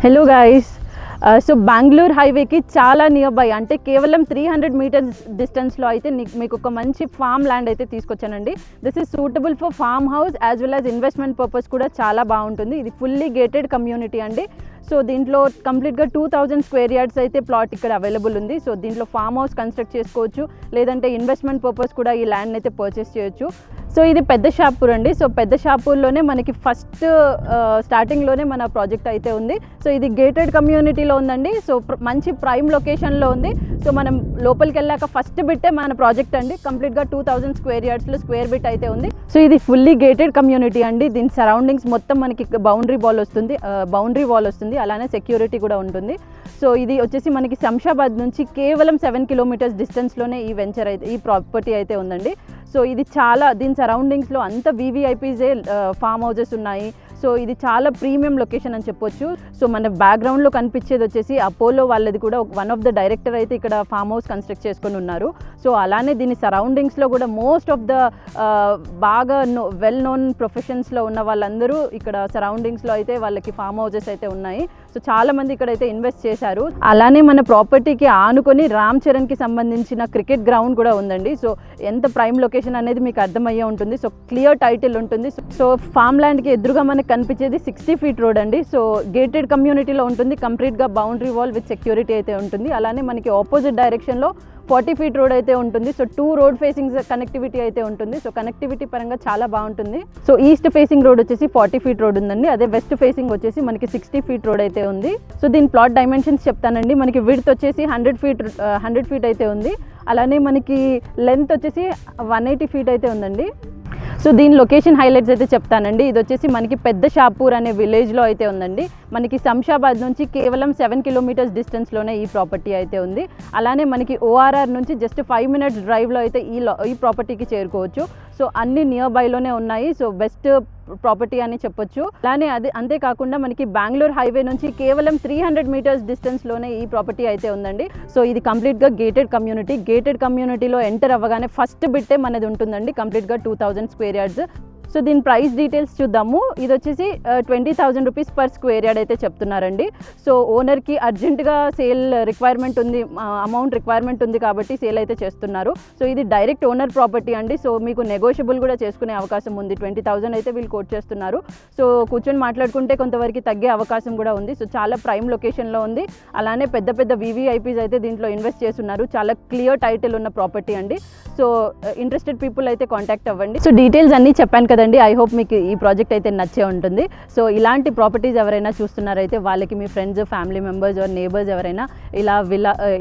Hello guys, so Bengaluru హైవేకి చాలా near by అంటే కేవలం 300 మీటర్స్ డిస్టెన్స్లో అయితే మీకు ఒక మంచి ఫామ్ ల్యాండ్ అయితే తీసుకొచ్చానండి. This is suitable for farm house as well as investment purpose కూడా చాలా బాగుంటుంది. ఇది ఫుల్లీ గేటెడ్ కమ్యూనిటీ అండి. సో దీంట్లో కంప్లీట్గా 2000 స్క్వేర్ యార్డ్స్ అయితే ప్లాట్ ఇక్కడ అవైలబుల్ ఉంది. సో దీంట్లో ఫామ్ హౌస్ కన్స్ట్రక్ట్ చేసుకోవచ్చు, లేదంటే ఇన్వెస్ట్మెంట్ పర్పస్ కూడా ఈ ల్యాండ్ అయితే పర్చేస్ చేయొచ్చు. సో ఇది పెద్ద షాపూర్ అండి. సో పెద్ద షాపూర్లోనే మనకి ఫస్ట్ స్టార్టింగ్లోనే మన ప్రాజెక్ట్ అయితే ఉంది. సో ఇది గేటెడ్ కమ్యూనిటీలో ఉందండి. సో మంచి ప్రైమ్ లొకేషన్లో ఉంది. సో మనం లోపలికి వెళ్ళాక ఫస్ట్ బిట్టే మన ప్రాజెక్ట్ అండి. కంప్లీట్గా 2000 స్క్వేర్ యార్డ్స్లో స్క్వేర్ బిట్ అయితే ఉంది. సో ఇది ఫుల్లీ గేటెడ్ కమ్యూనిటీ అండి. దీని సరౌండింగ్స్ మొత్తం మనకి బౌండరీ వాల్ వస్తుంది, అలానే సెక్యూరిటీ కూడా ఉంటుంది. సో ఇది వచ్చేసి మనకి శంషాబాద్ నుంచి కేవలం 7 కిలోమీటర్స్ డిస్టెన్స్లోనే ఈ ప్రాపర్టీ అయితే ఉందండి. సో ఇది చాలా దీని సరౌండింగ్స్లో అంతా వీవీఐపీసే ఫామ్ హౌజెస్ ఉన్నాయి. సో ఇది చాలా ప్రీమియం లొకేషన్ అని చెప్పొచ్చు. సో మన బ్యాక్గ్రౌండ్లో కనిపించేది వచ్చేసి అపోలో వాళ్ళది కూడా వన్ ఆఫ్ ద డైరెక్టర్ అయితే ఇక్కడ ఫామ్ హౌస్ కన్స్ట్రక్ట్ చేసుకొని ఉన్నారు. సో అలానే దీని సరౌండింగ్స్లో కూడా మోస్ట్ ఆఫ్ ద బాగా వెల్ నోన్ ప్రొఫెషన్స్లో ఉన్న వాళ్ళందరూ ఇక్కడ సరౌండింగ్స్లో అయితే వాళ్ళకి ఫామ్ హౌజెస్ అయితే ఉన్నాయి. సో చాలామంది ఇక్కడైతే ఇన్వెస్ట్ చేశారు. అలానే మన ప్రాపర్టీకి ఆనుకొని రామ్ చరణ్కి సంబంధించిన క్రికెట్ గ్రౌండ్ కూడా ఉందండి. సో ఎంత ప్రైమ్ లొకేషన్ అనేది మీకు అర్థమయ్యే ఉంటుంది. సో క్లియర్ టైటిల్ ఉంటుంది. సో ఫామ్ ల్యాండ్కి ఎదురుగా మనకి కనిపించేది 60 ఫీట్ రోడ్ అండి. సో గేటెడ్ కమ్యూనిటీలో ఉంటుంది. కంప్లీట్గా బౌండరీ వాల్ విత్ సెక్యూరిటీ అయితే ఉంటుంది. అలానే మనకి ఆపోజిట్ డైరెక్షన్లో 40 ఫీట్ రోడ్ అయితే ఉంటుంది. సో 2 రోడ్ ఫేసింగ్ కనెక్టివిటీ అయితే ఉంటుంది. సో కనెక్టివిటీ పరంగా చాలా బాగుంటుంది. సో ఈస్ట్ ఫేసింగ్ రోడ్ వచ్చేసి 40 ఫీట్ రోడ్ ఉందండి. అదే వెస్ట్ ఫేసింగ్ వచ్చేసి మనకి 60 ఫీట్ రోడ్ అయితే ఉంది. సో దీని ప్లాట్ డైమెన్షన్స్ చెప్తానండి. మనకి విడ్త్ వచ్చేసి 100 ఫీట్ అయితే ఉంది. అలానే మనకి లెంత్ వచ్చేసి 180 ఫీట్ అయితే ఉందండి. సో దీని లొకేషన్ హైలైట్స్ అయితే చెప్తానండి. ఇది వచ్చేసి మనకి పెద్ద షాపూర్ అనే విలేజ్లో అయితే ఉందండి. మనకి శంషాబాద్ నుంచి కేవలం 7 కిలోమీటర్స్ డిస్టెన్స్లోనే ఈ ప్రాపర్టీ అయితే ఉంది. అలానే మనకి ఓఆర్ఆర్ నుంచి జస్ట్ 5 మినిట్స్ డ్రైవ్లో అయితే ఈ ప్రాపర్టీకి చేరుకోవచ్చు. సో అన్ని నియర్ బైలోనే ఉన్నాయి. సో బెస్ట్ ప్రాపర్టీ అని చెప్పొచ్చు. అలానే అంతేకాకుండా మనకి బెంగళూరు హైవే నుంచి కేవలం 300 మీటర్స్ డిస్టెన్స్లోనే ఈ ప్రాపర్టీ అయితే ఉందండి. సో ఇది కంప్లీట్గా గేటెడ్ కమ్యూనిటీలో ఎంటర్ అవ్వగానే ఫస్ట్ బిట్టే మనది ఉంటుందండి. కంప్లీట్గా 2000 స్క్వేర్ యార్డ్స్. సో దీని ప్రైస్ డీటెయిల్స్ చూద్దాము. ఇది వచ్చేసి 20,000 రూపీస్ పర్ స్క్వేర్ యార్డ్ అయితే చెప్తున్నారండి. సో ఓనర్కి అర్జెంటుగా సేల్ రిక్వైర్మెంట్ ఉంది, అమౌంట్ రిక్వైర్మెంట్ ఉంది కాబట్టి సేల్ అయితే చేస్తున్నారు. సో ఇది డైరెక్ట్ ఓనర్ ప్రాపర్టీ అండి. సో మీకు నెగోషియబుల్ కూడా చేసుకునే అవకాశం ఉంది. 20,000 అయితే వీళ్ళు కోట్ చేస్తున్నారు. సో కూర్చొని మాట్లాడుకుంటే కొంతవరకు తగ్గే అవకాశం కూడా ఉంది. సో చాలా ప్రైమ్ లొకేషన్లో ఉంది. అలానే పెద్ద పెద్ద వీవీఐపీస్ అయితే దీంట్లో ఇన్వెస్ట్ చేస్తున్నారు. చాలా క్లియర్ టైటిల్ ఉన్న ప్రాపర్టీ అండి. సో ఇంట్రెస్టెడ్ పీపుల్ అయితే కాంటాక్ట్ అవ్వండి. సో డీటెయిల్స్ అన్నీ చెప్పాను కదండి. ఐ హోప్ మీకు ఈ ప్రాజెక్ట్ అయితే నచ్చే ఉంటుంది. సో ఇలాంటి ప్రాపర్టీస్ ఎవరైనా చూస్తున్నారైతే వాళ్ళకి మీ friends, family members or neighbours ఎవరైనా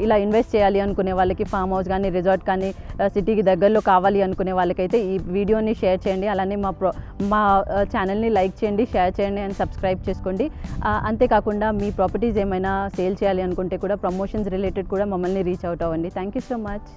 ఇలా ఇన్వెస్ట్ చేయాలి అనుకునే వాళ్ళకి, ఫామ్ హౌస్ కానీ రిసార్ట్ కానీ సిటీకి దగ్గరలో కావాలి అనుకునే వాళ్ళకైతే ఈ వీడియోని షేర్ చేయండి. అలానే మా ఛానల్ని లైక్ చేయండి, షేర్ చేయండి అండ్ సబ్స్క్రైబ్ చేసుకోండి. అంతేకాకుండా మీ ప్రాపర్టీస్ ఏమైనా సేల్ చేయాలి అనుకుంటే కూడా ప్రమోషన్స్ రిలేటెడ్ కూడా మమ్మల్ని రీచ్ అవుట్ అవ్వండి. Thank you so much.